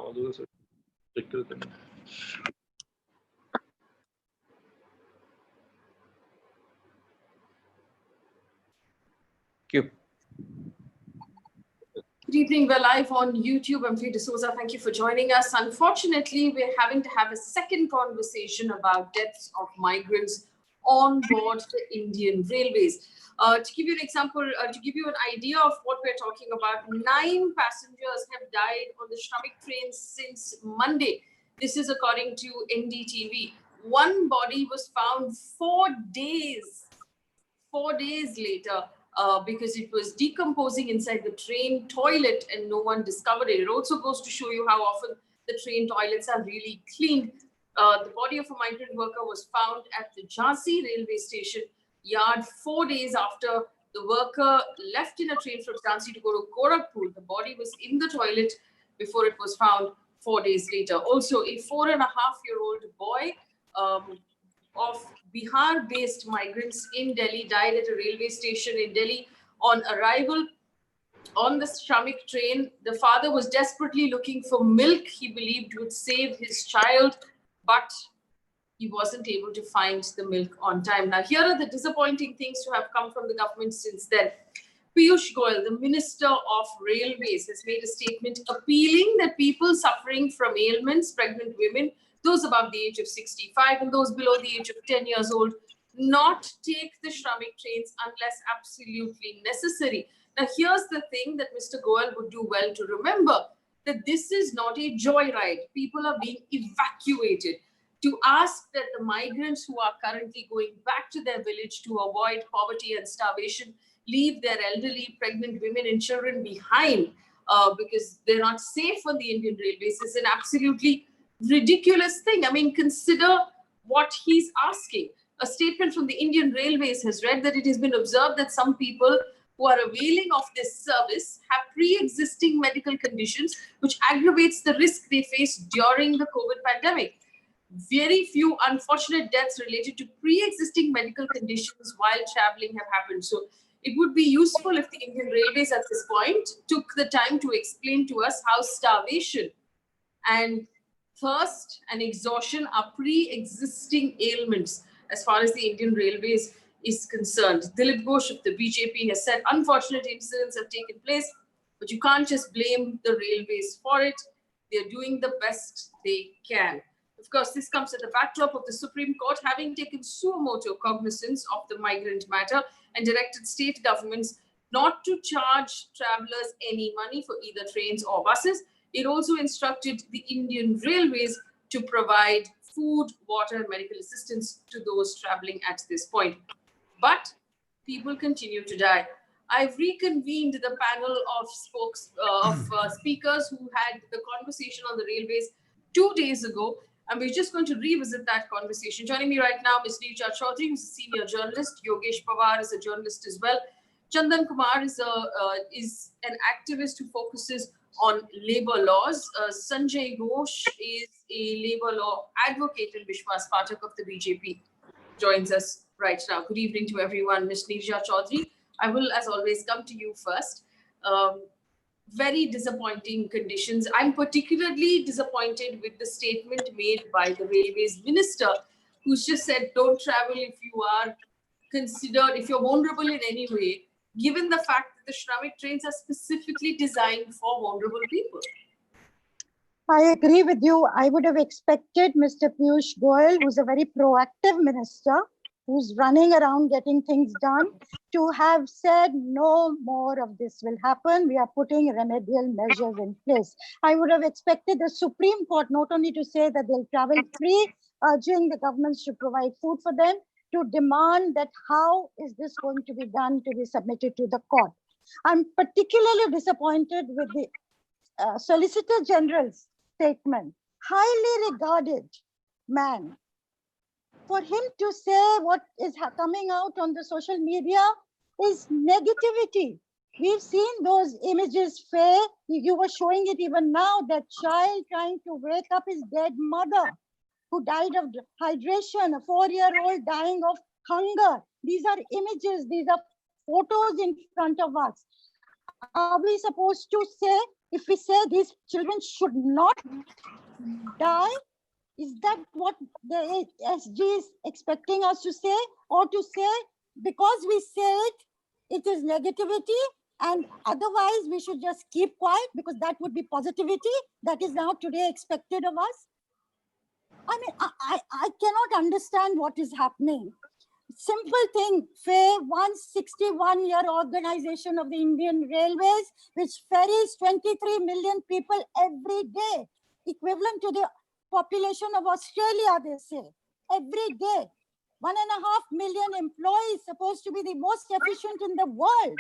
चावधरी से चेक करते हैं. Good evening. We're live on YouTube. I'm Faye D'Souza. Thank you for joining us. Unfortunately, we're having to have a second conversation about deaths of migrants on board the Indian Railways. To give you an example, to give you an idea of what we're talking about, 9 passengers have died on the Shramik train since Monday. This is according to NDTV. One body was found 4 days later because it was decomposing inside the train toilet and no one discovered it. It also goes to show you how often the train toilets are really cleaned. The body of a migrant worker was found at the Jhansi railway station yard 4 days after the worker left in a train from Jhansi to go to Gorakhpur. The body was in the toilet before it was found 4 days later. Also, a 4.5-year-old boy of Bihar-based migrants in Delhi died at a railway station in Delhi on arrival on the Shramik train. The father was desperately looking for milk he believed would save his child, but he wasn't able to find the milk on time. Now, here are the disappointing things to have come from the government since then. Piyush Goyal, the Minister of Railways, has made a statement appealing that people suffering from ailments, pregnant women, those above the age of 65 and those below the age of 10 years old, not take the Shramik trains unless absolutely necessary. Now, here's the thing that Mr. Goyal would do well to remember, that this is not a joyride. People are being evacuated. To ask that the migrants who are currently going back to their village to avoid poverty and starvation leave their elderly, pregnant women and children behind because they're not safe on the Indian Railways is an absolutely ridiculous thing. I mean, consider what he's asking. A statement from the Indian Railways has read that it has been observed that some people who are availing of this service have pre-existing medical conditions, which aggravates the risk they face during the COVID pandemic. Very few unfortunate deaths related to pre-existing medical conditions while traveling have happened. So it would be useful if the Indian Railways at this point took the time to explain to us how starvation and thirst and exhaustion are pre-existing ailments as far as the Indian Railways is concerned. Dilip Ghosh of the BJP has said unfortunate incidents have taken place, but you can't just blame the railways for it. They're doing the best they can. Of course, this comes at the backdrop of the Supreme Court having taken suo motu cognizance of the migrant matter and directed state governments not to charge travelers any money for either trains or buses. It also instructed the Indian Railways to provide food, water, and medical assistance to those traveling at this point. But people continue to die. I've reconvened the panel of speakers who had the conversation on the railways 2 days ago, and we're just going to revisit that conversation. Joining me right now, Ms. Neerja Chowdhury, who's a senior journalist. Yogesh Pawar is a journalist as well. Chandan Kumar is an activist who focuses on labor laws. Sanjoy Ghosh is a labor law advocate, and Vishwas, Pathak of the BJP, joins us right now. Good evening to everyone. Ms. Neerja Chowdhury, I will, as always, come to you first. Very disappointing conditions. I'm particularly disappointed with the statement made by the Railways Minister, who's just said, don't travel if you are considered, if you're vulnerable in any way, given the fact that the Shramik trains are specifically designed for vulnerable people. I agree with you. I would have expected Mr. Piyush Goyal, who's a very proactive minister, who's running around getting things done, to have said no more of this will happen. We are putting remedial measures in place. I would have expected the Supreme Court not only to say that they'll travel free, urging the governments to provide food for them, to demand that how is this going to be done to be submitted to the court. I'm particularly disappointed with the Solicitor General's statement, highly regarded man. For him to say what is coming out on the social media is negativity. We've seen those images, Faye. You were showing it even now, that child trying to wake up his dead mother who died of hydration, a 4-year-old dying of hunger. These are images, these are photos in front of us. Are we supposed to say, if we say these children should not die, is that what the SG is expecting us to say? Or to say, because we say it, it is negativity, and otherwise we should just keep quiet because that would be positivity that is now today expected of us? I mean, I cannot understand what is happening. Simple thing, Faye, 161-year organization of the Indian Railways, which ferries 23 million people every day, equivalent to the population of Australia, they say, every day. 1.5 million employees, supposed to be the most efficient in the world.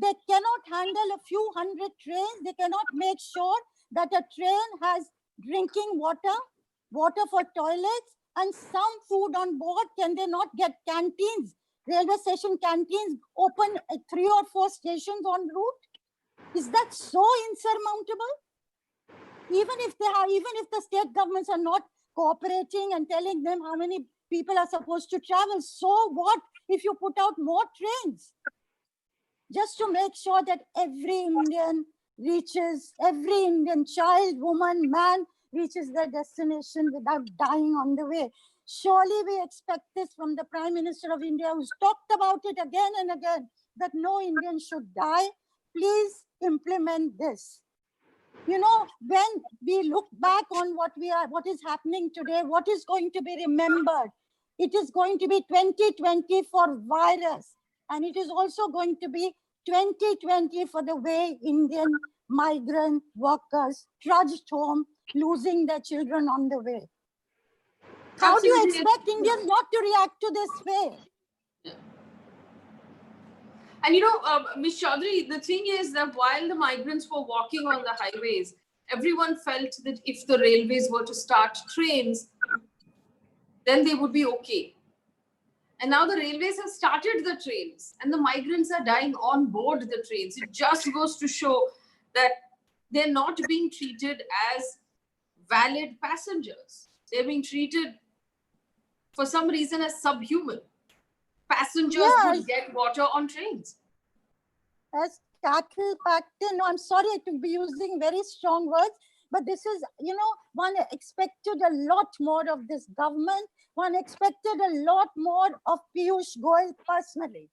They cannot handle a few hundred trains. They cannot make sure that a train has drinking water, water for toilets, and some food on board. Can they not get canteens, railway station canteens open at 3 or 4 stations en route? Is that so insurmountable? Even if the state governments are not cooperating and telling them how many people are supposed to travel, so what if you put out more trains? Just to make sure that every Indian reaches, every Indian child, woman, man reaches their destination without dying on the way. Surely we expect this from the Prime Minister of India, who's talked about it again and again, that no Indian should die. Please implement this. You know, when we look back on what is happening today, what is going to be remembered? It is going to be 2020 for virus. And it is also going to be 2020 for the way Indian migrant workers trudged home, losing their children on the way. How do you Absolutely. expect Indians not to react to this way? Yeah. And you know, Ms. Chowdhury, the thing is that while the migrants were walking on the highways, everyone felt that if the railways were to start trains, then they would be okay. And now the railways have started the trains and the migrants are dying on board the trains. It just goes to show that they're not being treated as valid passengers. They're being treated for some reason as subhuman. Passengers would get water on trains. As cattle packed in. No, I'm sorry to be using very strong words, but this is, you know, one expected a lot more of this government. One expected a lot more of Piyush Goyal personally.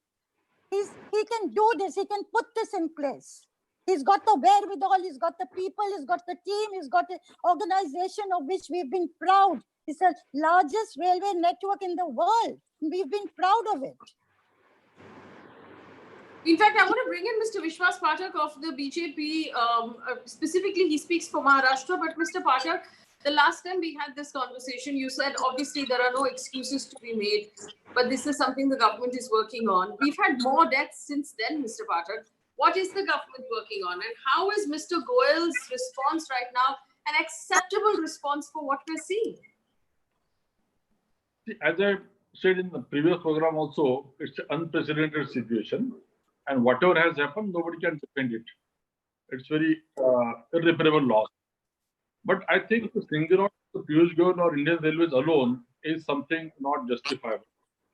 He can do this. He can put this in place. He's got the wherewithal. He's got the people. He's got the team. He's got an organization of which we've been proud. It's the largest railway network in the world. We've been proud of it. In fact, I want to bring in Mr. Vishwas Pathak of the BJP. Specifically, he speaks for Maharashtra. But Mr. Pathak, the last time we had this conversation, you said obviously there are no excuses to be made, but this is something the government is working on. We've had more deaths since then, Mr. Pathak. What is the government working on, and how is Mr. Goyal's response right now an acceptable response for what we're seeing? As I said in the previous program also, it's an unprecedented situation. And whatever has happened, nobody can defend it. It's very irreparable loss. But I think the single out the Piyush Goyal or Indian Railways alone is something not justifiable.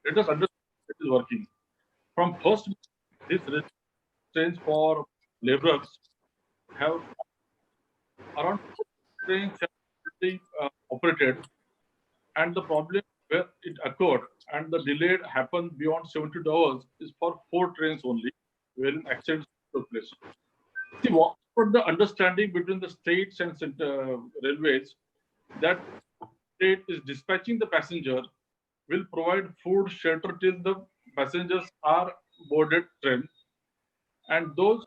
Let us understand it is working. From first, this trains for laborers have around trains operated, and the problem where it occurred and the delay happened beyond 72 hours is for 4 trains only, wherein accidents took place. See, what was the understanding between the states and railways that state is dispatching the passenger, will provide food, shelter till the passengers are boarded train, and those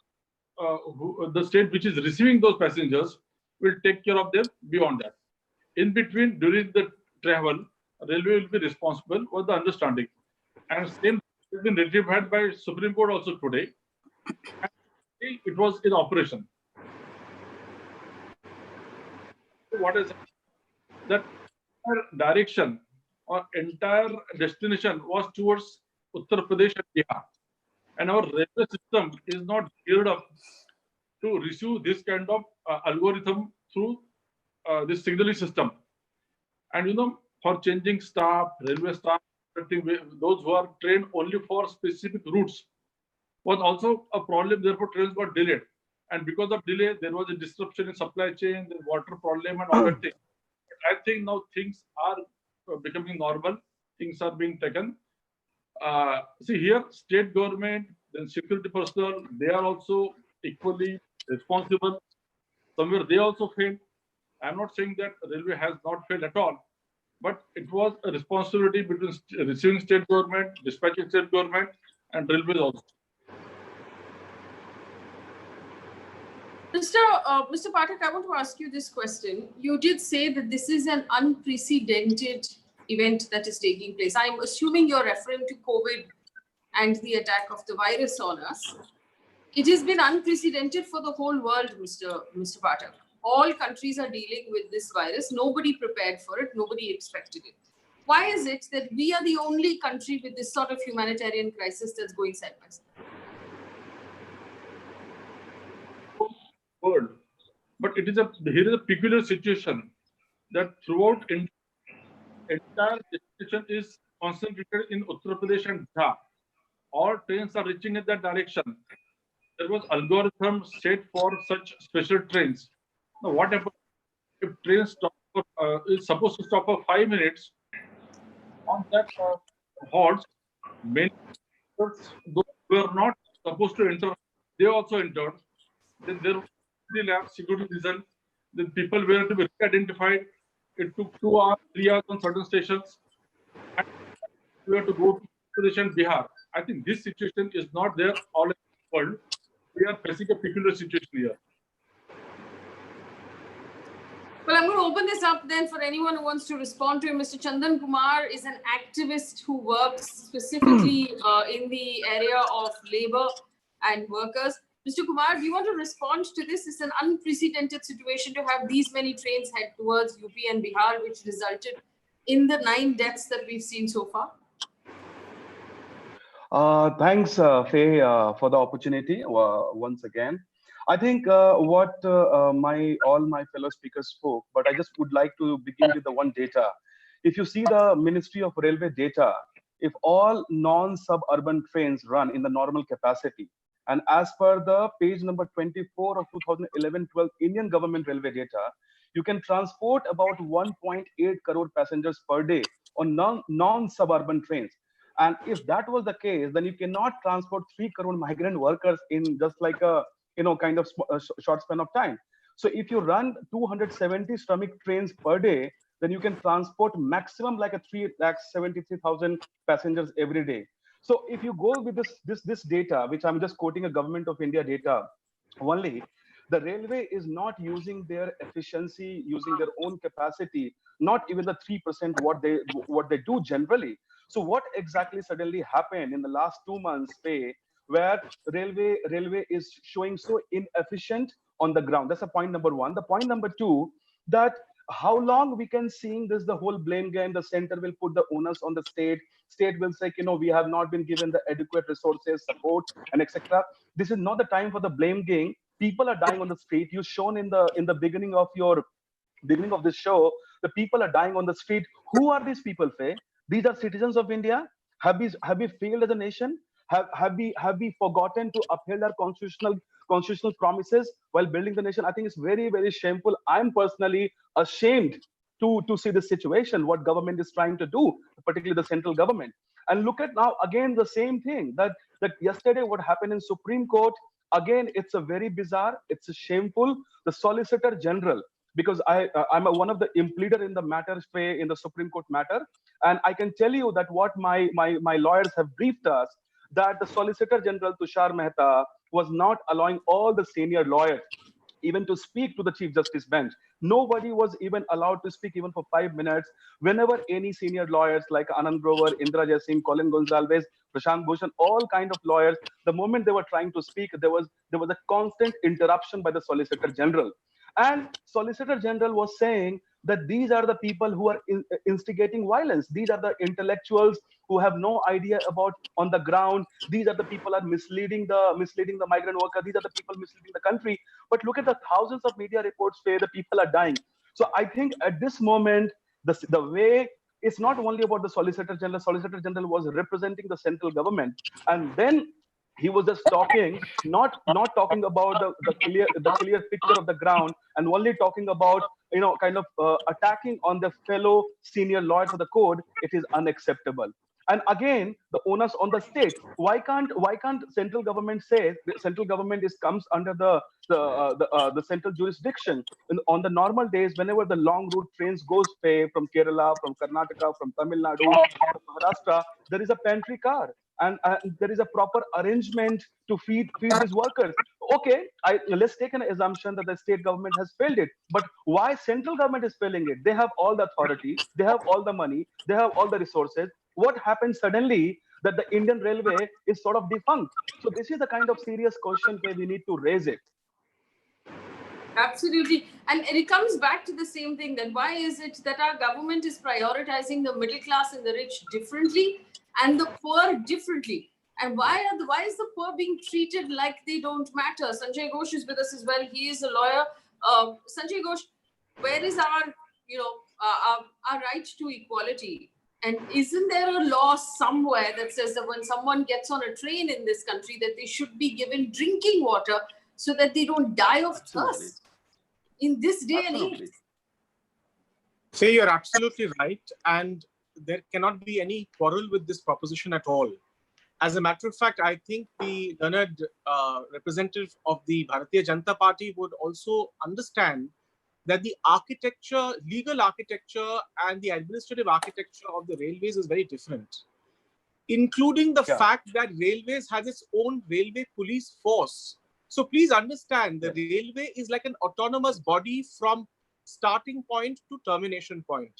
the state which is receiving those passengers will take care of them beyond that. In between, during the travel, railway will be responsible for the understanding. And same has been ratified by Supreme Court also today. And it was in operation. What is that direction or entire destination was towards Uttar Pradesh and Bihar. And our railway system is not geared up to receive this kind of algorithm through this signaling system. And you know, for changing staff, railway staff, those who are trained only for specific routes, was also a problem. Therefore, trains got delayed. And because of delay, there was a disruption in supply chain, the water problem, and all that thing. But I think now things are becoming normal. Things are being taken. See here, state government, then security personnel, they are also equally responsible. Somewhere they also failed. I'm not saying that railway has not failed at all, but it was a responsibility between receiving state government, dispatching state government, and railways also. Mr. Pathak, I want to ask you this question. You did say that this is an unprecedented event that is taking place. I'm assuming you're referring to COVID and the attack of the virus on us. It has been unprecedented for the whole world, Mr. Pathak. All countries are dealing with this virus. Nobody prepared for it. Nobody expected it. Why is it that we are the only country with this sort of humanitarian crisis that's going side by side? World. But here is a peculiar situation that throughout entire situation is concentrated in Uttar Pradesh and Bihar. All trains are reaching in that direction. There was algorithm set for such special trains. Now, what happens if train stop is supposed to stop for 5 minutes on that halts? Many those who were not supposed to enter, they also entered. Then there was the lab security reason. Then people were to be identified. It took 2 hours, 3 hours on certain stations. And we have to go to Pradesh Bihar. I think this situation is not there all over the world. We are facing a peculiar situation here. Well, I'm going to open this up then for anyone who wants to respond to him. Mr. Chandan Kumar is an activist who works specifically in the area of labor and workers. Mr. Kumar, do you want to respond to this? It's an unprecedented situation to have these many trains head towards UP and Bihar, which resulted in the 9 deaths that we've seen so far. Thanks, Faye, for the opportunity once again. I think what all my fellow speakers spoke, but I just would like to begin with the one data. If you see the Ministry of Railway data, if all non-suburban trains run in the normal capacity, and as per the page number 24 of 2011-12 Indian government railway data, you can transport about 1.8 crore passengers per day on non-suburban trains. And if that was the case, then you cannot transport 3 crore migrant workers in just like a kind of short span of time. So if you run 270 Shramik trains per day, then you can transport maximum like a 3,73,000 passengers every day. So if you go with this data, which I'm just quoting a Government of India data only, the railway is not using their efficiency, using their own capacity, not even the 3% what they do generally. So what exactly suddenly happened in the last 2 months, Faye, where railway is showing so inefficient on the ground? That's a point number one. The point number two, that how long we can see this, the whole blame game, the center will put the onus on the state will say, we have not been given the adequate resources, support, and etc. This is not the time for the blame game. People are dying on the street. You shown in the beginning of this show, the people are dying on the street. Who are these people, Faye? These are citizens of India. Have we failed as a nation? Have we forgotten to uphold our constitutional promises while building the nation? I think it's very, very shameful. I'm personally ashamed to see this situation, what government is trying to do, particularly the central government. And look at now again the same thing that yesterday what happened in Supreme Court. Again, it's a very bizarre, it's a shameful. The Solicitor General, because I'm one of the impleader in the matter in the Supreme Court matter, and I can tell you that what my lawyers have briefed us, that the Solicitor General Tushar Mehta was not allowing all the senior lawyers even to speak to the Chief Justice bench. Nobody was even allowed to speak even for 5 minutes. Whenever any senior lawyers like Anand Grover, Indra Jaising, Colin Gonsalves, Prashant Bhushan, all kind of lawyers, the moment they were trying to speak, there was a constant interruption by the Solicitor General. And Solicitor General was saying that these are the people who are instigating violence. These are the intellectuals who have no idea about on the ground. These are the people are misleading the migrant worker. These are the people misleading the country. But look at the thousands of media reports where the people are dying. So I think at this moment, the way it's not only about the Solicitor General. Solicitor General was representing the central government, and then He was just talking, not talking about the clear picture of the ground, and only talking about, kind of attacking on the fellow senior lawyers of the code. It is unacceptable. And again, the onus on the states. Why can't central government say the central government comes under the central jurisdiction? On the normal days, whenever the long route trains goes from Kerala, from Karnataka, from Tamil Nadu, from Maharashtra, there is a pantry car. And there is a proper arrangement to feed these workers. Okay, let's take an assumption that the state government has failed it. But why central government is failing it? They have all the authority, they have all the money, they have all the resources. What happens suddenly that the Indian Railway is sort of defunct? So this is the kind of serious question where we need to raise it. Absolutely. And it comes back to the same thing, that why is it that our government is prioritizing the middle class and the rich differently and the poor differently? And why is the poor being treated like they don't matter? Sanjoy Ghosh is with us as well. He is a lawyer. Sanjoy Ghosh, where is our right to equality? And isn't there a law somewhere that says that when someone gets on a train in this country, that they should be given drinking water so that they don't die of thirst in this day and age? Faye, you're absolutely right. And there cannot be any quarrel with this proposition at all. As a matter of fact, I think the learned representative of the Bharatiya Janata Party would also understand that the architecture, legal architecture and the administrative architecture of the railways is very different, including the fact that railways has its own railway police force. So please understand, the railway is like an autonomous body from starting point to termination point.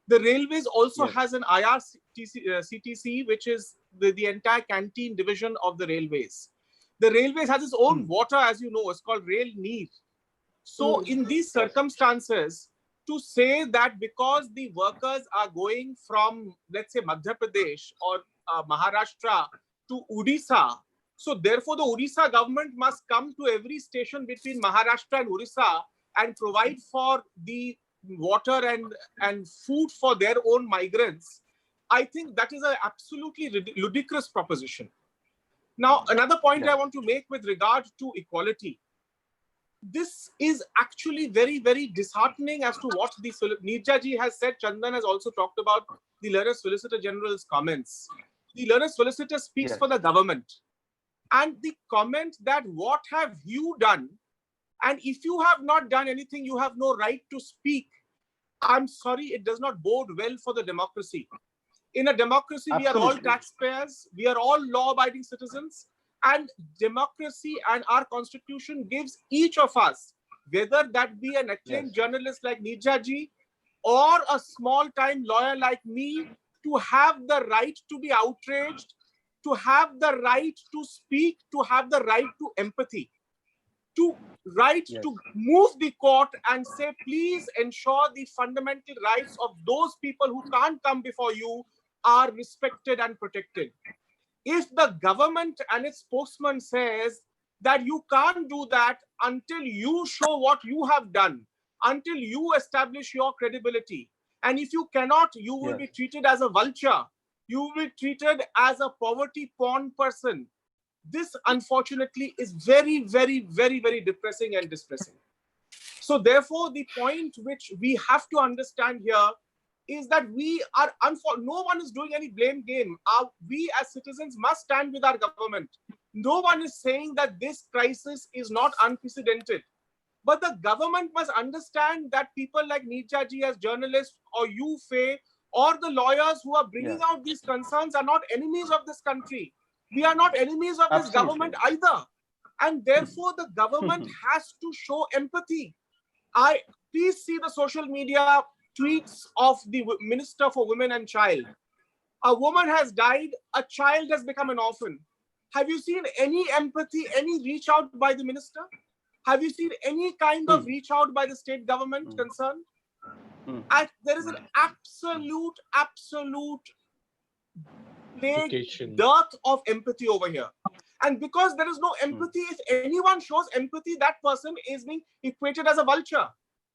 The railways also has an IRCTC, which is the entire canteen division of the railways. The railways has its own water, as you know, it's called Rail Neer. So in these circumstances, to say that because the workers are going from, let's say, Madhya Pradesh or Maharashtra to Odisha, so therefore the Odisha government must come to every station between Maharashtra and Odisha and provide for the water and food for their own migrants, I think that is an absolutely ludicrous proposition. Now, another point I want to make with regard to equality. This is actually very, very disheartening as to what the Neerja ji has said. Chandan has also talked about the Learned Solicitor General's comments. The Learned Solicitor speaks for the government. And the comment that what have you done? And if you have not done anything, you have no right to speak. I'm sorry, it does not bode well for the democracy. In a democracy, we are all taxpayers. We are all law-abiding citizens. And democracy and our constitution gives each of us, whether that be an acclaimed journalist like Neerja ji or a small-time lawyer like me, to have the right to be outraged, to have the right to speak, to have the right to empathy, to to move the court and say, please ensure the fundamental rights of those people who can't come before you are respected and protected. If the government and its spokesman says that you can't do that until you show what you have done, until you establish your credibility, and if you cannot, you will be treated as a vulture, you will be treated as a poverty-porn person. This, unfortunately, is very, very, very, very depressing and distressing. So therefore, the point which we have to understand here is that we are, no one is doing any blame game. We as citizens must stand with our government. No one is saying that this crisis is not unprecedented. But the government must understand that people like Neerja ji as journalists, or you, Faye, or the lawyers who are bringing out these concerns are not enemies of this country. We are not enemies of this government either. And therefore, the government has to show empathy. Please see the social media tweets of the Minister for Women and Child. A woman has died, a child has become an orphan. Have you seen any empathy, any reach out by the minister? Have you seen any kind of reach out by the state government concerned? There is an absolute dearth of empathy over here. And because there is no empathy, if anyone shows empathy, that person is being equated as a vulture.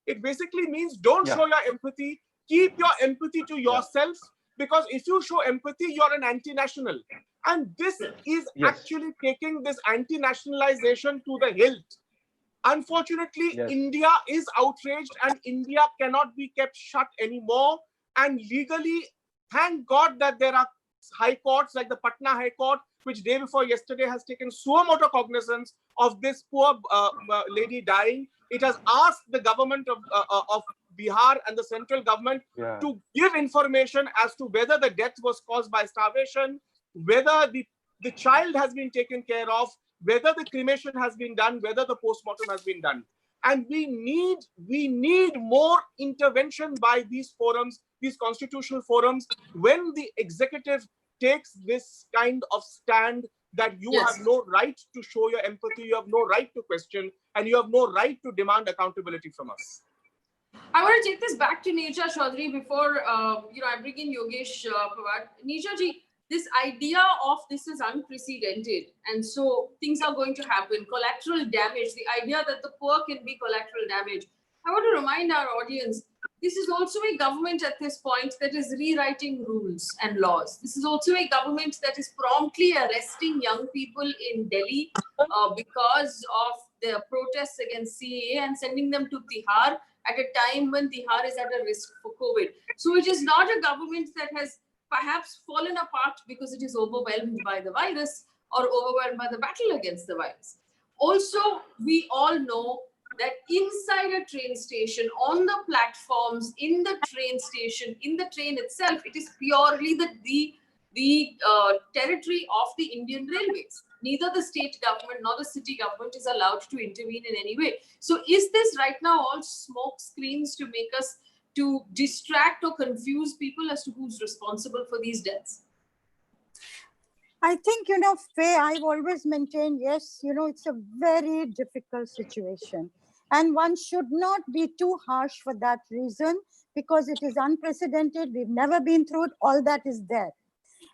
It basically means don't show your empathy, keep your empathy to yourself, because if you show empathy, you're an anti-national. And this is Yes. actually taking this anti-nationalization to the hilt. Unfortunately, Yes. India is outraged and India cannot be kept shut anymore. And legally, thank God that there are high courts like the Patna High Court, which day before yesterday has taken suo motu cognizance of this poor lady dying. It has asked the government of Bihar and the central government Yeah. to give information as to whether the death was caused by starvation, whether the child has been taken care of, whether the cremation has been done, whether the postmortem has been done. And we need more intervention by these forums, these constitutional forums, when the executive takes this kind of stand that you Yes. have no right to show your empathy, you have no right to question, and you have no right to demand accountability from us. I want to take this back to Neerja Chowdhury before I bring in Yogesh Pawar. Neerja ji, this idea of this is unprecedented, and so things are going to happen. Collateral damage, the idea that the poor can be collateral damage. I want to remind our audience, this is also a government at this point that is rewriting rules and laws. This is also a government that is promptly arresting young people in Delhi because of their protests against CAA and sending them to Tihar at a time when Tihar is at a risk for COVID. So it is not a government that has perhaps fallen apart because it is overwhelmed by the virus or overwhelmed by the battle against the virus. Also, we all know that inside a train station, on the platforms, in the train station, in the train itself, it is purely the territory of the Indian Railways. Neither the state government nor the city government is allowed to intervene in any way. So is this right now all smoke screens to make us to distract or confuse people as to who's responsible for these deaths? I think, Faye, I've always maintained, yes, it's a very difficult situation. And one should not be too harsh for that reason, because it is unprecedented. We've never been through it. All that is there.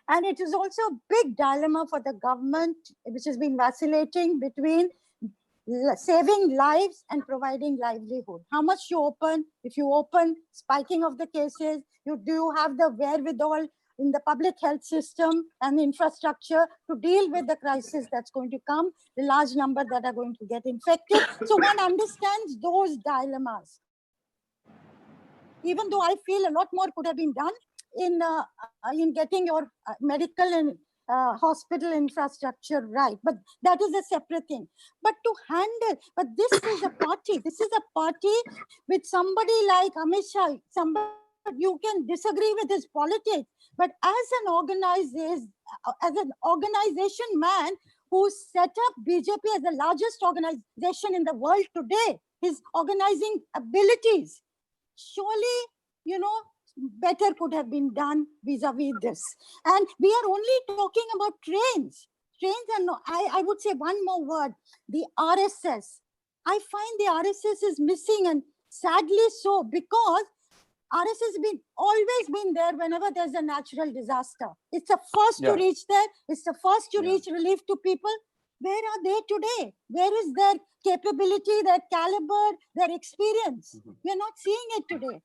And it is also a big dilemma for the government, which has been vacillating between saving lives and providing livelihood. How much you open? If you open, spiking of the cases, do you have the wherewithal in the public health system and infrastructure to deal with the crisis that's going to come, the large number that are going to get infected? So one understands those dilemmas. Even though I feel a lot more could have been done in getting your medical and hospital infrastructure right, but that is a separate thing. But to handle, but this is a party with somebody like Amit Shah. Somebody you can disagree with his politics, but as an organization man who set up BJP as the largest organization in the world today, his organizing abilities, surely, better could have been done vis-a-vis this. And we are only talking about trains. Trains are no, I would say one more word, the RSS. I find the RSS is missing, and sadly so, because RSS has always been there whenever there's a natural disaster. It's the first to reach there. It's the first to reach relief to people. Where are they today? Where is their capability, their caliber, their experience? We are not seeing it today.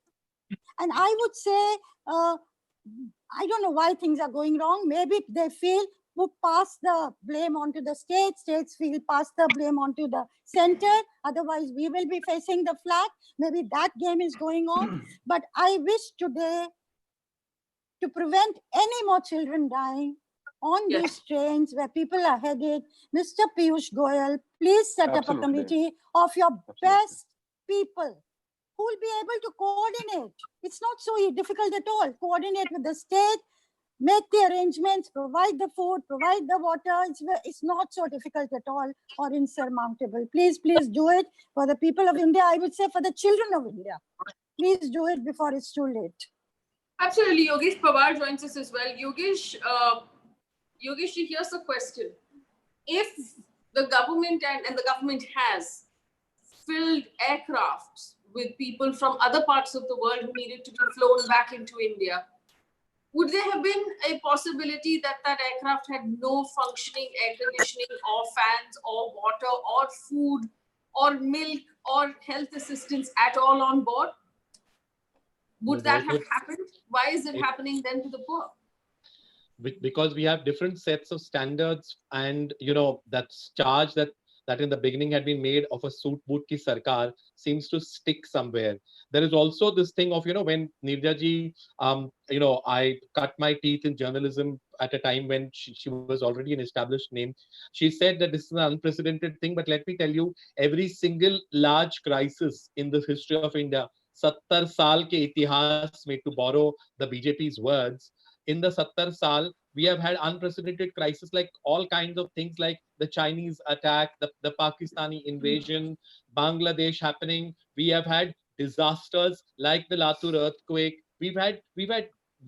And I would say, I don't know why things are going wrong. Maybe they feel put pass the blame onto the states feel pass the blame onto the center. Otherwise, we will be facing the flag. Maybe that game is going on. But I wish today to prevent any more children dying on these trains where people are headed, Mr. Piyush Goyal, please set up a committee of your best people who will be able to coordinate. It's not so difficult at all. Coordinate with the state, make the arrangements, provide the food, provide the water. It's not so difficult at all or insurmountable. Please do it for the people of India. I would say for the children of India. Please do it before it's too late. Absolutely. Yogesh Pawar joins us as well. Yogesh, here's the question. If the government and the government has filled aircrafts with people from other parts of the world who needed to be flown back into India, would there have been a possibility that that aircraft had no functioning air conditioning or fans or water or food or milk or health assistance at all on board? Would that have happened? Why is it happening then to the poor? because we have different sets of standards, and that's charge that in the beginning had been made of a suit boot ki sarkar seems to stick somewhere. There is also this thing of when Neerja ji, I cut my teeth in journalism at a time when she was already an established name. She said that this is an unprecedented thing, but let me tell you, every single large crisis in the history of India, 70 saal ke itihas mein, to borrow the BJP's words, in the 70 saal, we have had unprecedented crises, like all kinds of things, like the Chinese attack, the Pakistani invasion, Bangladesh happening. We have had disasters like the Latur earthquake. We've had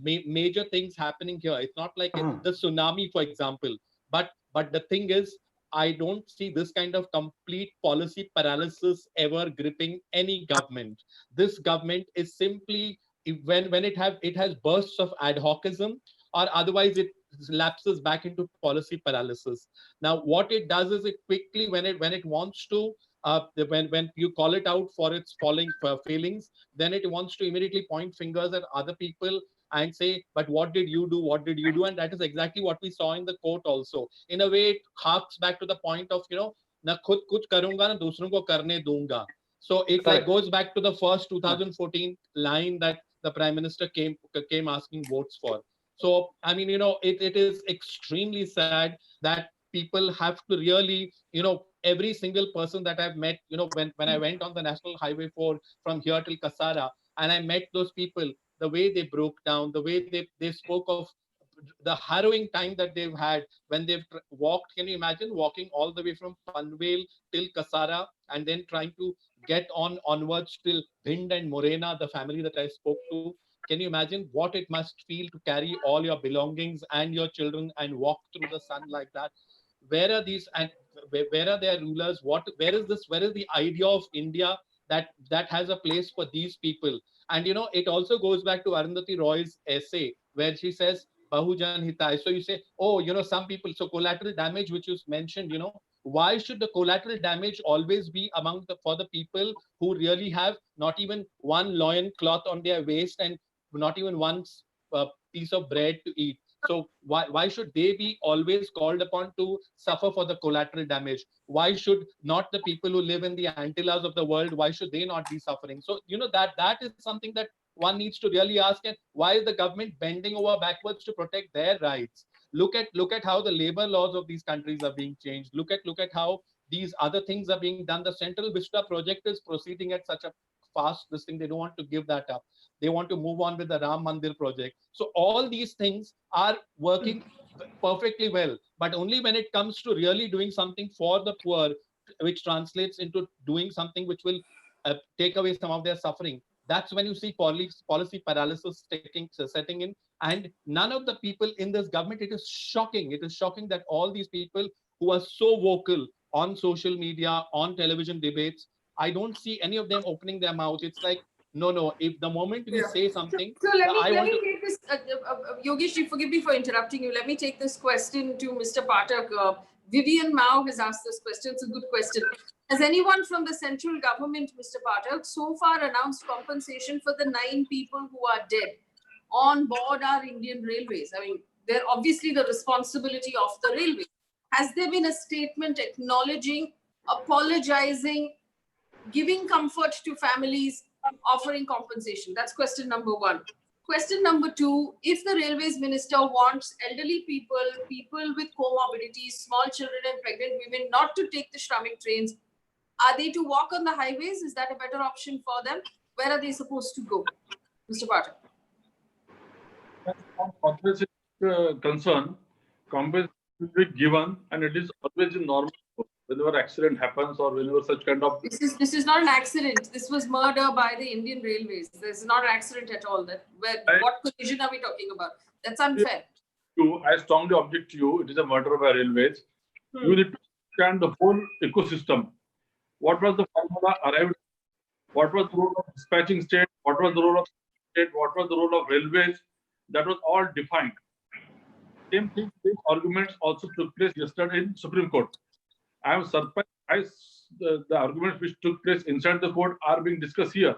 major things happening here. It's not like the tsunami, for example. But the thing is, I don't see this kind of complete policy paralysis ever gripping any government. This government is simply, when it has bursts of ad hocism, or otherwise it lapses back into policy paralysis. Now what it does is, it quickly, when it wants to, when you call it out for its failings, then it wants to immediately point fingers at other people and say, but what did you do, what did you do? And that is exactly what we saw in the court also. In a way, it harks back to the point of na khud kuch karunga na dusron ko karne dunga. So it like goes back to the first 2014 line that the Prime Minister came asking votes for. So I mean, it is extremely sad that people have to really, every single person that I've met, when I went on the National Highway 4 from here till Kasara, and I met those people, the way they broke down, the way they spoke of the harrowing time that they've had when they've walked. Can you imagine walking all the way from Panvel till Kasara, and then trying to get onwards till Bhind and Morena, the family that I spoke to? Can you imagine what it must feel to carry all your belongings and your children and walk through the sun like that? Where are these, and where are their rulers? Where is this? Where is the idea of India that has a place for these people? And it also goes back to Arundhati Roy's essay where she says Bahujan Hitai. So you say, oh, some people. So collateral damage, which is mentioned, why should the collateral damage always be for the people who really have not even one loin cloth on their waist and not even one piece of bread to eat? So why should they be always called upon to suffer for the collateral damage? Why should not the people who live in the Antillas of the world, why should they not be suffering? So that is something that one needs to really ask. And why is the government bending over backwards to protect their rights? Look at how the labor laws of these countries are being changed. Look at how these other things are being done. The Central Vista project is proceeding at such a fast this thing. They don't want to give that up. They want to move on with the Ram Mandir project. So all these things are working perfectly well, but only when it comes to really doing something for the poor, which translates into doing something which will take away some of their suffering. That's when you see policy paralysis setting in. And none of the people in this government, it is shocking. It is shocking that all these people who are so vocal on social media, on television debates, I don't see any of them opening their mouth. It's like, no, if the moment we say something, so let me take this, Yogesh, forgive me for interrupting you. Let me take this question to Mr. Pathak. Vivian Mao has asked this question. It's a good question. Has anyone from the central government, Mr. Pathak, so far announced compensation for the 9 people who are dead on board our Indian railways? I mean, they're obviously the responsibility of the railway. Has there been a statement acknowledging, apologizing, giving comfort to families, offering compensation? That's question number 1. Question number 2, if the railways minister wants elderly people with comorbidities, small children and pregnant women not to take the Shramik trains, are they to walk on the highways? Is that a better option for them? Where are they supposed to go? Mr. Pathak. Compensation concern, compensation will be given, and it is always in normal course. Whenever accident happens or whenever such kind of... This is not an accident. This was murder by the Indian Railways. This is not an accident at all. What collision are we talking about? That's unfair. I strongly object to you. It is a murder by railways. You need to understand the whole ecosystem. What was the formula arrived? What was the role of dispatching state? What was the role of state? What was the role of railways? That was all defined. Same thing, same arguments also took place yesterday in Supreme Court. I am surprised the arguments which took place inside the court are being discussed here.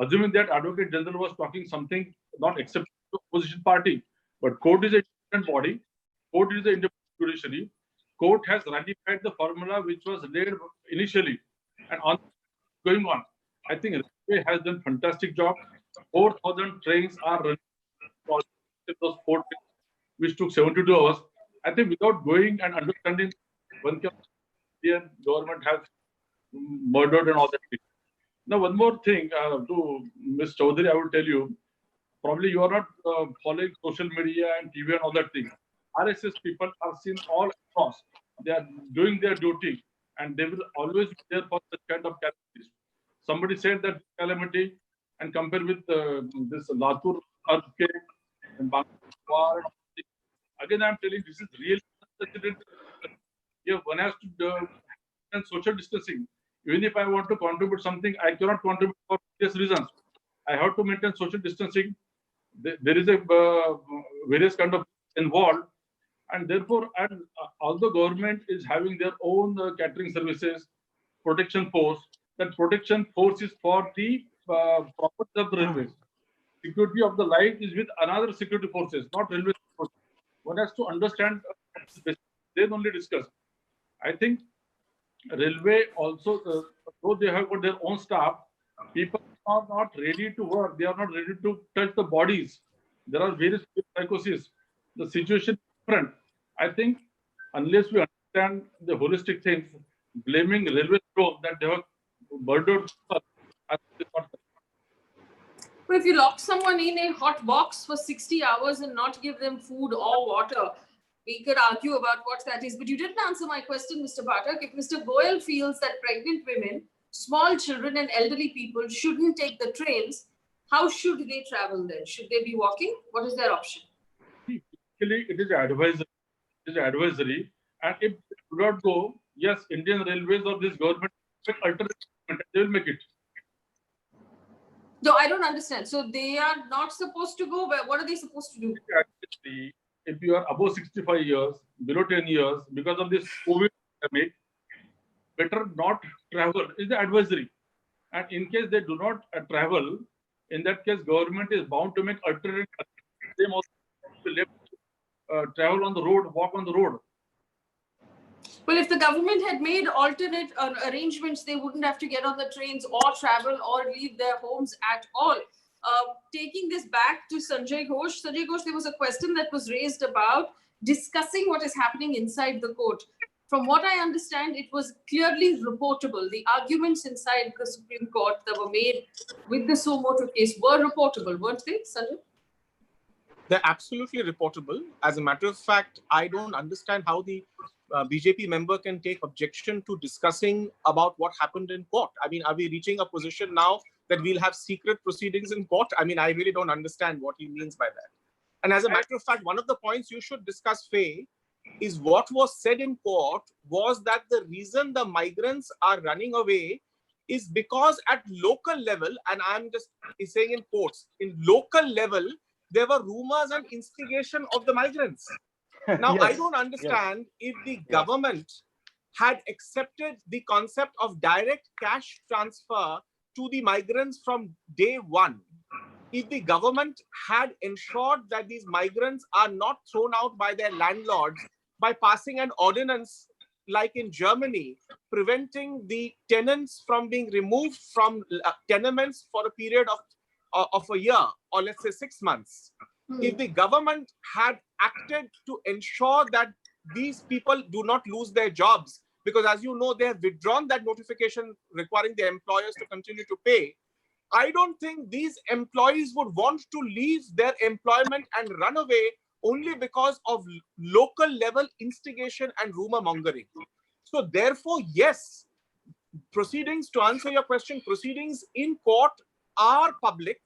Assuming that Advocate General was talking something not acceptable to opposition party, but court is a independent body. Court is the independent judiciary. Court has ratified the formula which was laid initially and on going on. I think Railway has done fantastic job. 4,000 trains are running those 4 trains, which took 72 hours. I think without going and understanding, one can Indian government has murdered and all that. Now, one more thing to Ms. Chowdhury, I will tell you. Probably you are not following social media and TV and all that thing. RSS people are seen all across. They are doing their duty, and they will always be there for such kind of calamities. Somebody said that calamity, and compare with this Latur earthquake and Pawar. Again, I am telling this is really unprecedented. Yeah, one has to do social distancing. Even if I want to contribute something, I cannot contribute for various reasons. I have to maintain social distancing. There is a various kind of involved, and therefore, although government is having their own catering services, protection force, that protection force is for the property of the railways. Security of the life is with another security forces, not railway forces. One has to understand. Then only discuss. I think railway also, though they have got their own staff, people are not ready to work. They are not ready to touch the bodies. There are various psychosis. The situation is different. I think unless we understand the holistic things, blaming railway alone that they have murdered people, I think it's not. But if you lock someone in a hot box for 60 hours and not give them food or water, we could argue about what that is. But you didn't answer my question, Mr. Pathak. If Mr. Goyal feels that pregnant women, small children and elderly people shouldn't take the trains, how should they travel then? Should they be walking? What is their option? Basically, it is advisory. It is advisory. And if they do not go, yes, Indian Railways or this government will alternate, they will make it. No, I don't understand. So they are not supposed to go. What are they supposed to do? Actually, if you are above 65 years, below 10 years, because of this COVID pandemic, better not travel is the advisory. And in case they do not travel, in that case, government is bound to make alternate. Them also left travel on the road, walk on the road. Well, if the government had made alternate arrangements, they wouldn't have to get on the trains or travel or leave their homes at all. Taking this back to Sanjoy Ghosh. Sanjoy Ghosh, there was a question that was raised about discussing what is happening inside the court. From what I understand, it was clearly reportable. The arguments inside the Supreme Court that were made with the suo motu case were reportable, weren't they, Sanjoy? They're absolutely reportable. As a matter of fact, I don't understand how the BJP member can take objection to discussing about what happened in court. I mean, are we reaching a position now that we'll have secret proceedings in court? I mean, I really don't understand what he means by that. And as a matter of fact, one of the points you should discuss, Faye, is what was said in court was that the reason the migrants are running away is because at local level, and I'm just saying in quotes, in local level, there were rumors and instigation of the migrants. Now, Yes, I don't understand if the government had accepted the concept of direct cash transfer to the migrants from day one. If the government had ensured that these migrants are not thrown out by their landlords by passing an ordinance like in Germany, preventing the tenants from being removed from tenements for a period of a year, or let's say 6 months. If the government had acted to ensure that these people do not lose their jobs, because as you know, they have withdrawn that notification requiring the employers to continue to pay, I don't think these employees would want to leave their employment and run away only because of local level instigation and rumor mongering. So therefore, yes, proceedings, to answer your question, proceedings in court are public.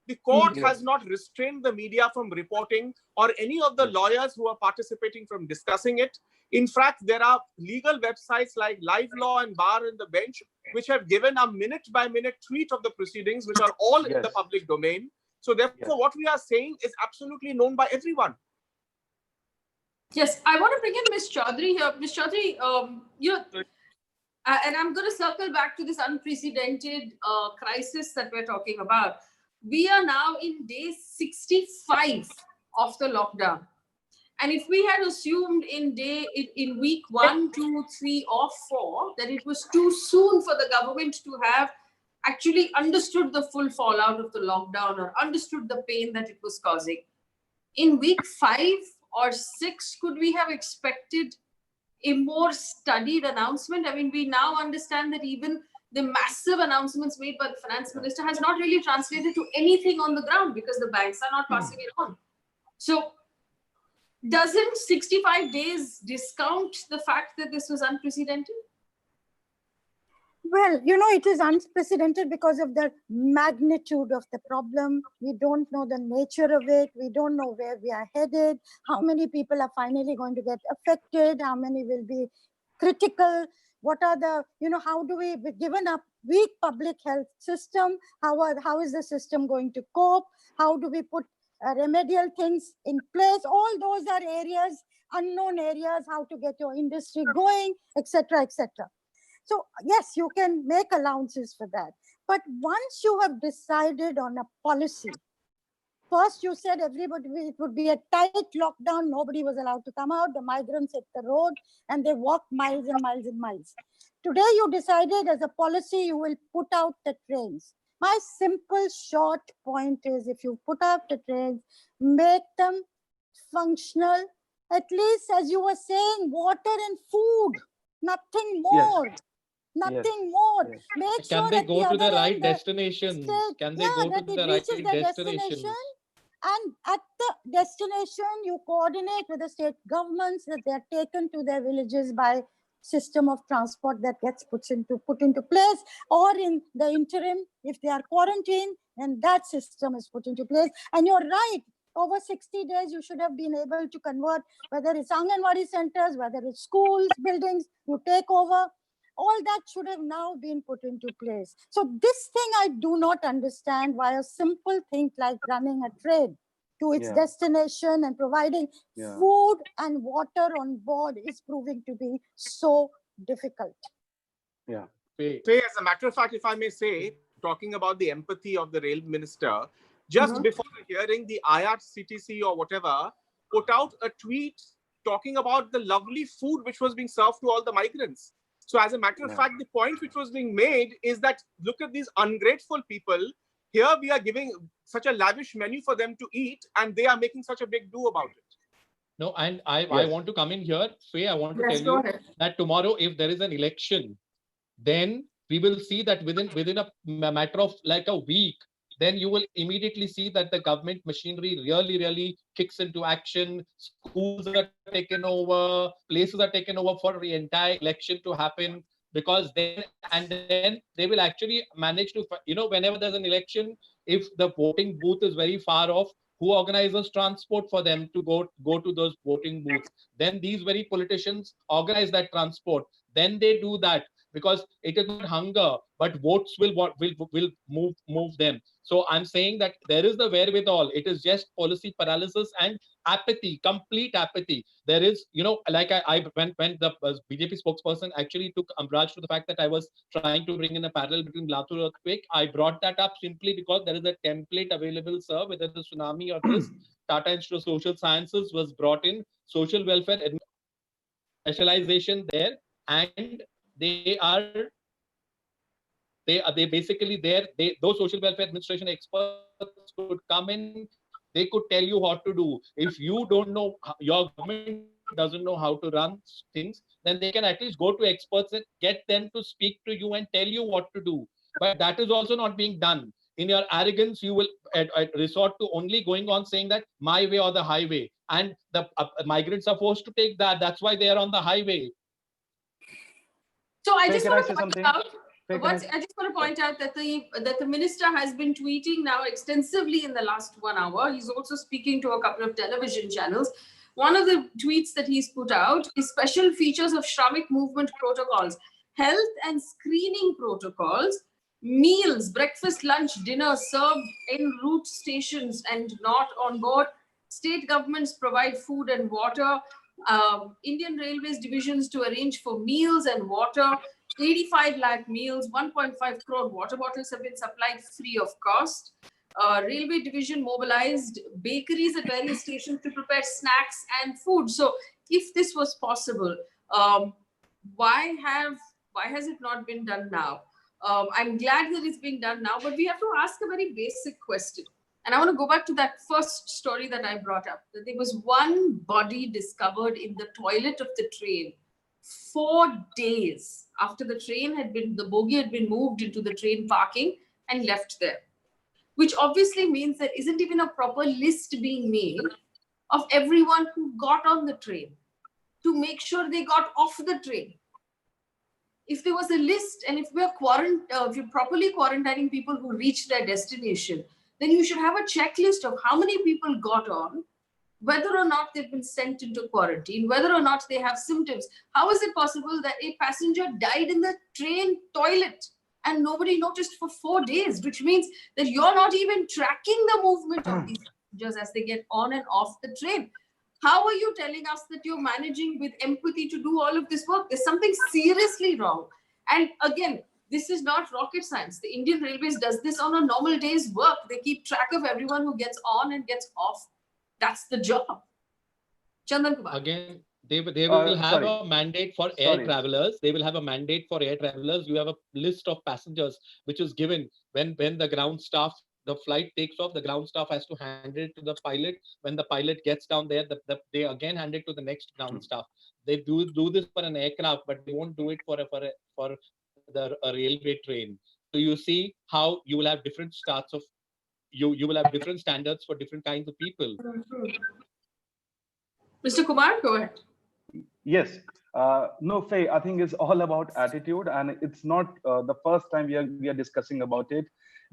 The court has not restrained the media from reporting or any of the lawyers who are participating from discussing it. In fact, there are legal websites like Live Law and Bar in the Bench, which have given a minute-by-minute tweet of the proceedings, which are all in the public domain. So therefore, what we are saying is absolutely known by everyone. Yes, I want to bring in Ms. Chowdhury here. Ms. Chowdhury, and I'm going to circle back to this unprecedented crisis that we're talking about. We are now in day 65 of the lockdown. And if we had assumed in week 1, 2, 3, or 4 that it was too soon for the government to have actually understood the full fallout of the lockdown or understood the pain that it was causing, in week 5 or 6, could we have expected a more studied announcement? I mean, we now understand that even the massive announcements made by the finance minister has not really translated to anything on the ground because the banks are not passing it on. So doesn't 65 days discount the fact that this was unprecedented? Well, you know, it is unprecedented because of the magnitude of the problem. We don't know the nature of it. We don't know where we are headed, how many people are finally going to get affected, how many will be critical. What are the, you know, how do we, given a weak public health system, how is the system going to cope? How do we put remedial things in place? All those are areas, unknown areas, how to get your industry going, etc., etc. So yes, you can make allowances for that. But once you have decided on a policy, first you said everybody, it would be a tight lockdown, nobody was allowed to come out, the migrants hit the road and they walked miles and miles and miles. Today you decided as a policy you will put out the trains. My simple short point is, if you put out the trains, make them functional, at least as you were saying, water and food, nothing more. Yes. Nothing more. Yes. Make Can sure they at go the to the other right end, destinations? Can they go to that it the reaches right the destinations? destination. And at the destination, you coordinate with the state governments that they are taken to their villages by system of transport that gets put into place, or in the interim, if they are quarantined, then that system is put into place. And you're right, over 60 days, you should have been able to convert, whether it's Anganwadi centers, whether it's schools, buildings, you take over. All that should have now been put into place. So this thing I do not understand, why a simple thing like running a train to its Yeah. destination and providing Yeah. food and water on board is proving to be so difficult. Yeah. Faye, as a matter of fact, if I may say, talking about the empathy of the rail minister, just before the hearing, the IRCTC or whatever put out a tweet talking about the lovely food which was being served to all the migrants. So as a matter of fact, the point which was being made is that, look at these ungrateful people. Here we are giving such a lavish menu for them to eat, and they are making such a big do about it. No, and I Yes. want to come in here. Faye, I want to Yes, tell go you ahead. that tomorrow, if there is an election, then we will see that within a matter of like a week, then you will immediately see that the government machinery really kicks into action. Schools are taken over, places are taken over for the entire election to happen, because then they will actually manage to, whenever there's an election, if the voting booth is very far off, who organizes transport for them to go to those voting booths? Then these very politicians organize that transport. Then they do that, because it is not hunger, but votes will move them. So I'm saying that there is the wherewithal. It is just policy paralysis and apathy, complete apathy. There is, like when the BJP spokesperson actually took umbrage to the fact that I was trying to bring in a parallel between Latur earthquake, I brought that up simply because there is a template available, sir, whether the tsunami or this. Tata Institute of Social Sciences was brought in, social welfare specialization there, and they basically there, those social welfare administration experts could come in, they could tell you what to do. If you don't know, your government doesn't know how to run things, then they can at least go to experts and get them to speak to you and tell you what to do. But that is also not being done. In your arrogance, you will resort to only going on saying that my way or the highway, and the migrants are forced to take that. That's why they are on the highway. So I Faye, just can I want say to point something? out, Faye, can I just want to point out that the minister has been tweeting now extensively in the last 1 hour. He's also speaking to a couple of television channels. One of the tweets that he's put out is special features of Shramik movement protocols, health and screening protocols, meals, breakfast, lunch, dinner served en route stations and not on board. State governments provide food and water. Indian Railways divisions to arrange for meals and water. 85 lakh meals, 1.5 crore water bottles have been supplied free of cost. Railway division mobilized bakeries at various stations to prepare snacks and food. So if this was possible, why has it not been done now? I'm glad that it's being done now, but we have to ask a very basic question. And I want to go back to that first story that I brought up, that there was one body discovered in the toilet of the train 4 days after the bogie had been moved into the train parking and left there, which obviously means there isn't even a proper list being made of everyone who got on the train to make sure they got off the train. If there was a list, and if if you're properly quarantining people who reach their destination, then you should have a checklist of how many people got on, whether or not they've been sent into quarantine, whether or not they have symptoms. How is it possible that a passenger died in the train toilet and nobody noticed for 4 days, which means that you're not even tracking the movement of these passengers as they get on and off the train? How are you telling us that you're managing with empathy to do all of this work? There's something seriously wrong. And again, this is not rocket science. The Indian Railways does this on a normal day's work. They keep track of everyone who gets on and gets off. That's the job. Chandan Kumar. Again, they will have sorry. a mandate for air travelers. They will have a mandate for air travelers. You have a list of passengers which is given when the ground staff, the flight takes off, the ground staff has to hand it to the pilot. When the pilot gets down there, they again hand it to the next ground staff. They do this for an aircraft, but they won't do it for a railway train. So you see how you will have different starts of you will have different standards for different kinds of people. Mr. Kumar, go ahead. Yes. No, Faye, I think it's all about attitude, and it's not the first time we are discussing about it,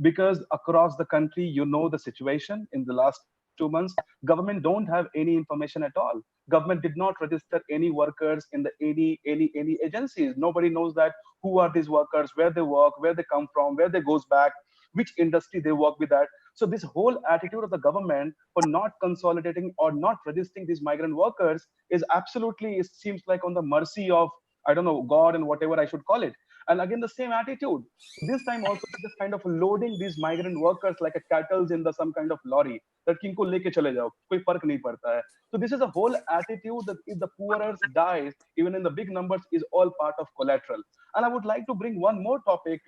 because across the country, you know the situation in the last 2 months. Government don't have any information at all. Government did not register any workers in the any agencies. Nobody knows that who are these workers, where they work, where they come from, where they goes back, which industry they work with that. So this whole attitude of the government for not consolidating or not registering these migrant workers is absolutely, it seems like on the mercy of, I don't know, God and whatever I should call it. And again, the same attitude. This time also just kind of loading these migrant workers like a cattle in some kind of lorry. That kinko leke chale jao, koi fark nahi padta hai. So this is a whole attitude that if the poorers dies, even in the big numbers, is all part of collateral. And I would like to bring one more topic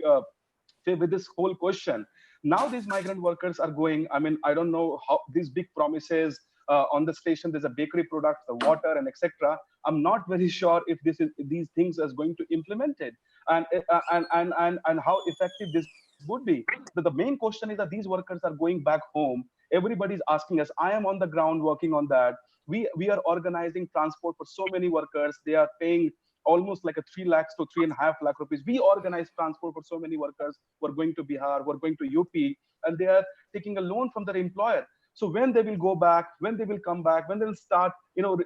with this whole question. Now these migrant workers are going, I mean, I don't know how these big promises on the station, there's a bakery product, the water and etc. I'm not very sure if these things is going to implement it and how effective this would be. But the main question is that these workers are going back home. Everybody's asking us, I am on the ground working on that. We are organizing transport for so many workers. They are paying almost like a 3 lakhs to 3.5 lakh rupees. We organize transport for so many workers who are going to Bihar, who are going to UP, and they are taking a loan from their employer. So when they will go back, when they will come back, when they will start,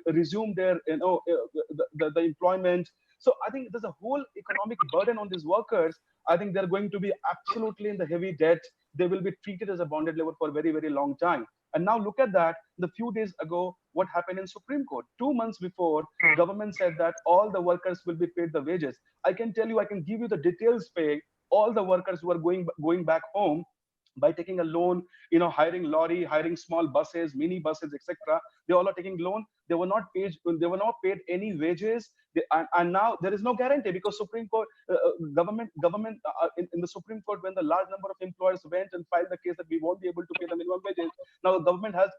resume their, the employment. So I think there's a whole economic burden on these workers. I think they're going to be absolutely in the heavy debt. They will be treated as a bonded labor for a very, very long time. And now look at that. The few days ago, what happened in Supreme Court? 2 months before, government said that all the workers will be paid the wages. I can tell you, I can give you the details, Faye. All the workers who are going back home by taking a loan, hiring lorry, hiring small buses, mini buses, etc. They all are taking loan. They were not paid any wages. And now there is no guarantee, because Supreme Court, government in the Supreme Court, when the large number of employers went and filed the case that we won't be able to pay the minimum wages, now the government has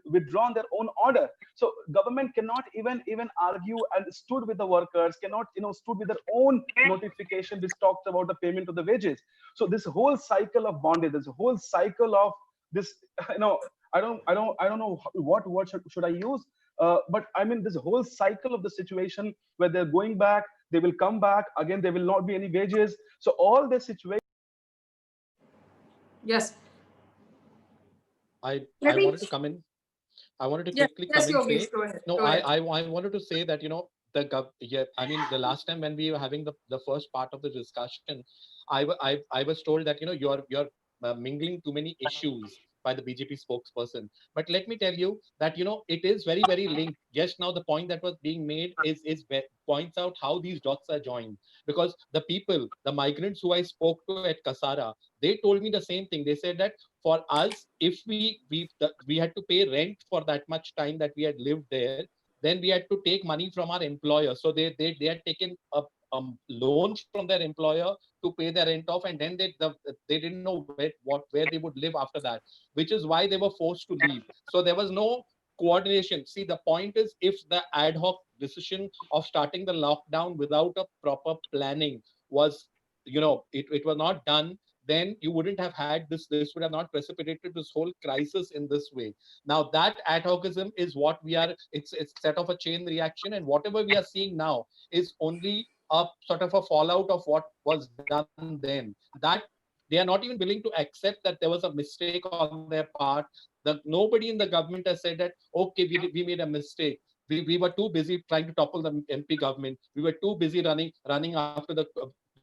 withdrawn their own order. So government cannot even argue and stood with the workers, cannot stood with their own notification which talks about the payment of the wages. So this whole cycle of bondage, this whole cycle of this, I don't know what word should I use. But I mean, this whole cycle of the situation where they're going back, they will come back again, there will not be any wages. So all this situation. Yes. I wanted to come in. I wanted to quickly come in. Yogesh, go ahead. No, go ahead. I wanted to say that, the last time when we were having the first part of the discussion, I was told that, you're mingling too many issues. by the BJP spokesperson. But let me tell you that, it is very, very linked. Just now, the point that was being made points out how these dots are joined. Because the people, the migrants who I spoke to at Kasara, they told me the same thing. They said that for us, if we had to pay rent for that much time that we had lived there, then we had to take money from our employer. So they had taken a loans from their employer to pay their rent off, and then they didn't know where they would live after that, which is why they were forced to leave. So there was no coordination. See, the point is, if the ad hoc decision of starting the lockdown without a proper planning was, it was not done, then you wouldn't have had this would have not precipitated this whole crisis in this way. Now that ad hocism is what we are, it's set off a chain reaction, and whatever we are seeing now is only a sort of a fallout of what was done then. That they are not even willing to accept that there was a mistake on their part. That nobody in the government has said that, okay, we made a mistake. We were too busy trying to topple the MP government. We were too busy running after the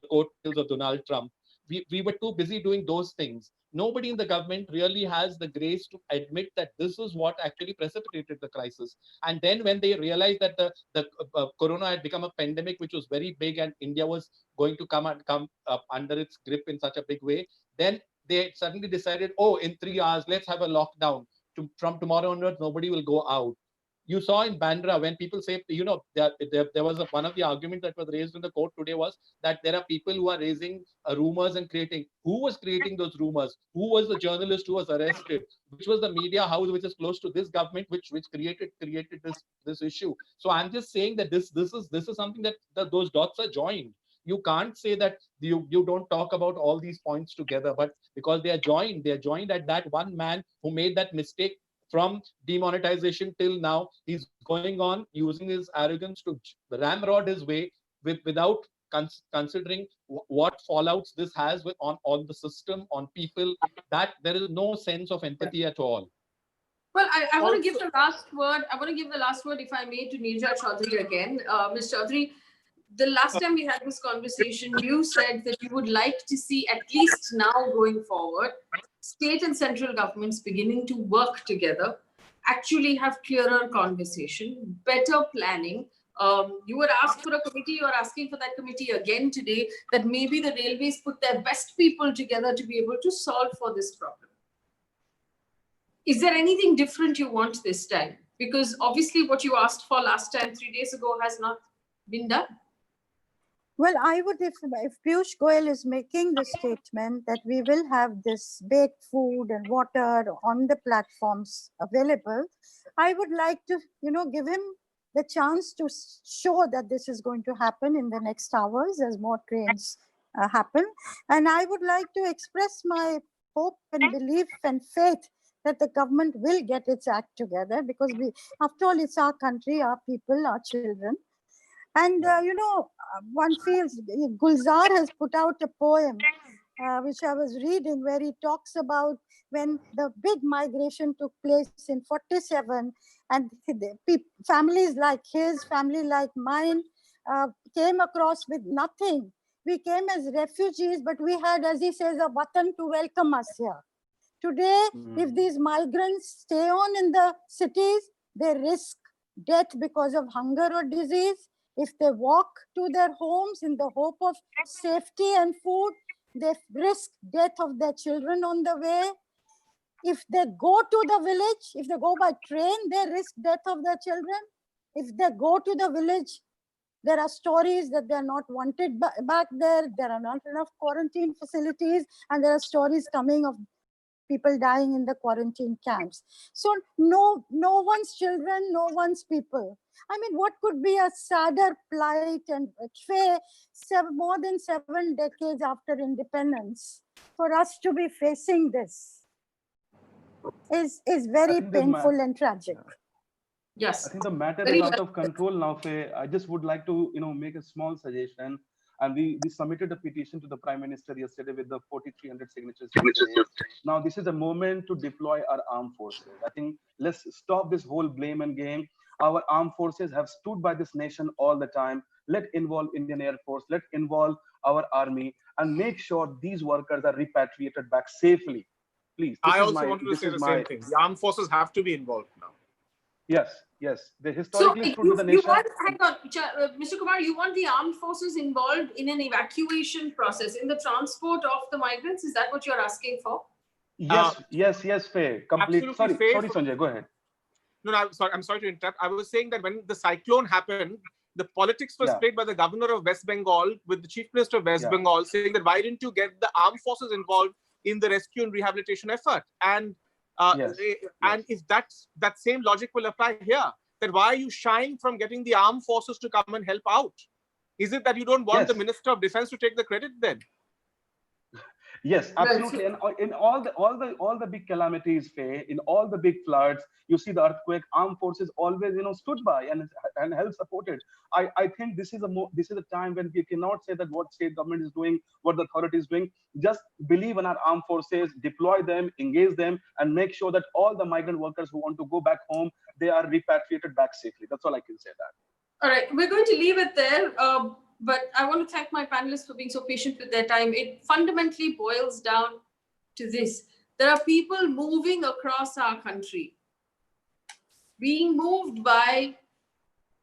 coattails of Donald Trump. We were too busy doing those things. Nobody in the government really has the grace to admit that this is what actually precipitated the crisis. And then when they realized that the corona had become a pandemic which was very big, and India was going to come up under its grip in such a big way, then they suddenly decided, oh, in 3 hours, let's have a lockdown. From tomorrow onwards, nobody will go out. You saw in Bandra when people say, there was one of the arguments that was raised in the court today was that there are people who are raising rumors and creating. Who was creating those rumors? Who was the journalist who was arrested? Which was the media house which is close to this government, which created this issue? So I'm just saying that this is something that those dots are joined. You can't say that you don't talk about all these points together, but because they are joined at that one man who made that mistake from demonetization till now. He's going on using his arrogance to ramrod his way without considering what fallouts this has on the system, on people, that there is no sense of empathy at all. Well, I want to give the last word. I want to give the last word, if I may, to Neerja Chowdhury again. Ms. Chowdhury, the last time we had this conversation, you said that you would like to see, at least now going forward, state and central governments beginning to work together, actually have clearer conversation, better planning. You were asked for a committee, you're asking for that committee again today, that maybe the railways put their best people together to be able to solve for this problem. Is there anything different you want this time? Because obviously what you asked for last time, 3 days ago, has not been done. Well, I would, if Piyush Goyal is making the statement that we will have this baked food and water on the platforms available, I would like to, give him the chance to show that this is going to happen in the next hours as more trains happen. And I would like to express my hope and belief and faith that the government will get its act together, because after all, it's our country, our people, our children. And, one feels, Gulzar has put out a poem, which I was reading, where he talks about when the big migration took place in 47, and families like his, family like mine, came across with nothing. We came as refugees, but we had, as he says, a watan to welcome us here. Today, if these migrants stay on in the cities, they risk death because of hunger or disease. If they walk to their homes in the hope of safety and food, they risk death of their children on the way. If they go to the village, if they go by train, they risk death of their children. If they go to the village, there are stories that they're not wanted back there. There are not enough quarantine facilities, and there are stories coming of people dying in the quarantine camps. So no one's children, no one's people. I mean, what could be a sadder plight? And Faye, more than 7 decades after independence, for us to be facing this is very painful and tragic. Yes. I think the matter is out of control now, Faye. I just would like to, make a small suggestion. And we submitted a petition to the Prime Minister yesterday with the 4,300 signatures. Now, this is a moment to deploy our armed forces. I think let's stop this whole blame and game. Our armed forces have stood by this nation all the time. Let involve Indian Air Force, let involve our army, and make sure these workers are repatriated back safely. Please. I also wanted to say the same thing. The armed forces have to be involved now. Yes. They So historically stood with the nation. hang on, Mr. Kumar, you want the armed forces involved in an evacuation process, in the transport of the migrants? Is that what you're asking for? Yes, Faye. Complete. Sorry, Faye, Sanjay, go ahead. No, I'm sorry to interrupt. I was saying that when the cyclone happened, the politics was played by the governor of West Bengal with the chief minister of West Bengal saying that why didn't you get the armed forces involved in the rescue and rehabilitation effort? And if that same logic will apply here, then why are you shying from getting the armed forces to come and help out? Is it that you don't want the Minister of Defense to take the credit then? Yes, absolutely. And in all the big calamities, Faye, in all the big floods, you see the earthquake, armed forces always, stood by and helped supported. I think this is a time when we cannot say that what state government is doing, what the authority is doing. Just believe in our armed forces, deploy them, engage them, and make sure that all the migrant workers who want to go back home, they are repatriated back safely. That's all I can say that. All right, we're going to leave it there. But I want to thank my panelists for being so patient with their time. It fundamentally boils down to this. There are people moving across our country, being moved by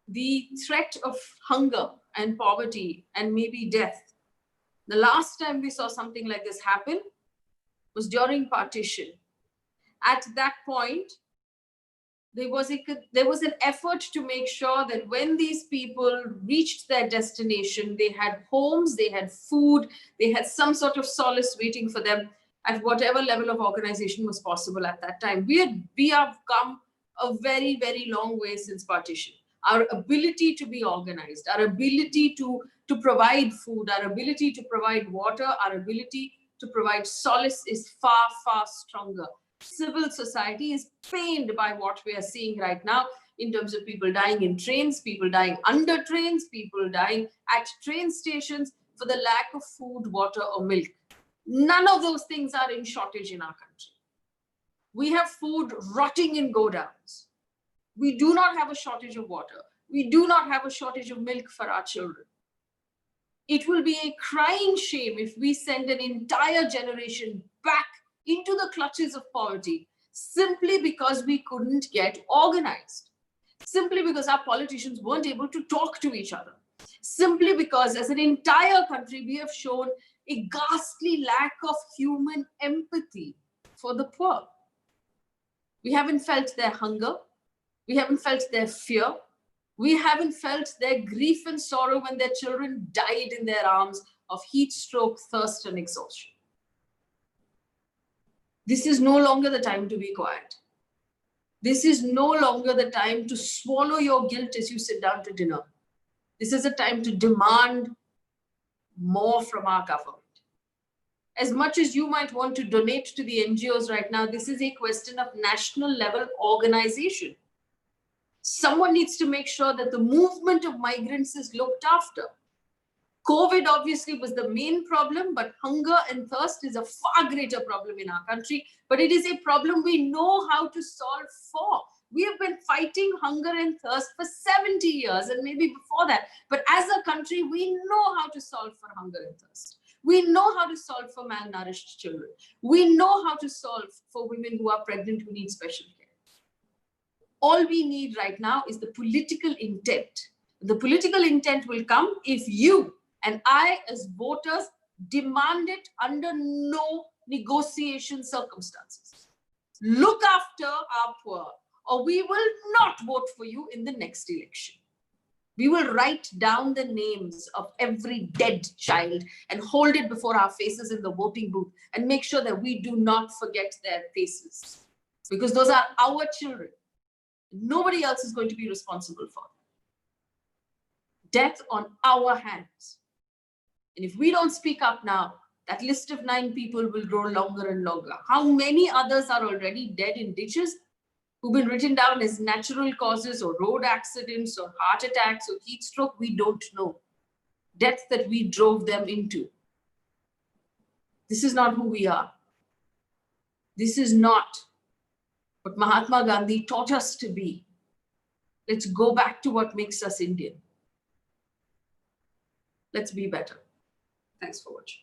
the threat of hunger and poverty and maybe death. The last time we saw something like this happen was during partition. At that point, there was an effort to make sure that when these people reached their destination, they had homes, they had food, they had some sort of solace waiting for them at whatever level of organization was possible at that time. We have come a very, very long way since partition. Our ability to be organized, our ability to provide food, our ability to provide water, our ability to provide solace is far, far stronger. Civil society is pained by what we are seeing right now in terms of people dying in trains, people dying under trains, people dying at train stations for the lack of food, water, or milk. None of those things are in shortage in our country. We have food rotting in godowns. We do not have a shortage of water. We do not have a shortage of milk for our children. It will be a crying shame if we send an entire generation back into the clutches of poverty simply because we couldn't get organized, simply because our politicians weren't able to talk to each other, simply because as an entire country we have shown a ghastly lack of human empathy for the poor. We haven't felt their hunger, we haven't felt their fear, we haven't felt their grief and sorrow when their children died in their arms of heat stroke, thirst, and exhaustion. This is no longer the time to be quiet. This is no longer the time to swallow your guilt as you sit down to dinner. This is a time to demand more from our government. As much as you might want to donate to the NGOs right now, this is a question of national level organization. Someone needs to make sure that the movement of migrants is looked after. COVID obviously was the main problem, but hunger and thirst is a far greater problem in our country. But it is a problem we know how to solve for. We have been fighting hunger and thirst for 70 years and maybe before that. But as a country, we know how to solve for hunger and thirst. We know how to solve for malnourished children. We know how to solve for women who are pregnant who need special care. All we need right now is the political intent. The political intent will come if you and I as voters demand it under no negotiation circumstances. Look after our poor, or we will not vote for you in the next election. We will write down the names of every dead child and hold it before our faces in the voting booth and make sure that we do not forget their faces. Because those are our children. Nobody else is going to be responsible for them. Death on our hands. And if we don't speak up now, that list of 9 people will grow longer and longer. How many others are already dead in ditches who've been written down as natural causes or road accidents or heart attacks or heat stroke? We don't know. Death that we drove them into. This is not who we are. This is not what Mahatma Gandhi taught us to be. Let's go back to what makes us Indian. Let's be better. Thanks for watching.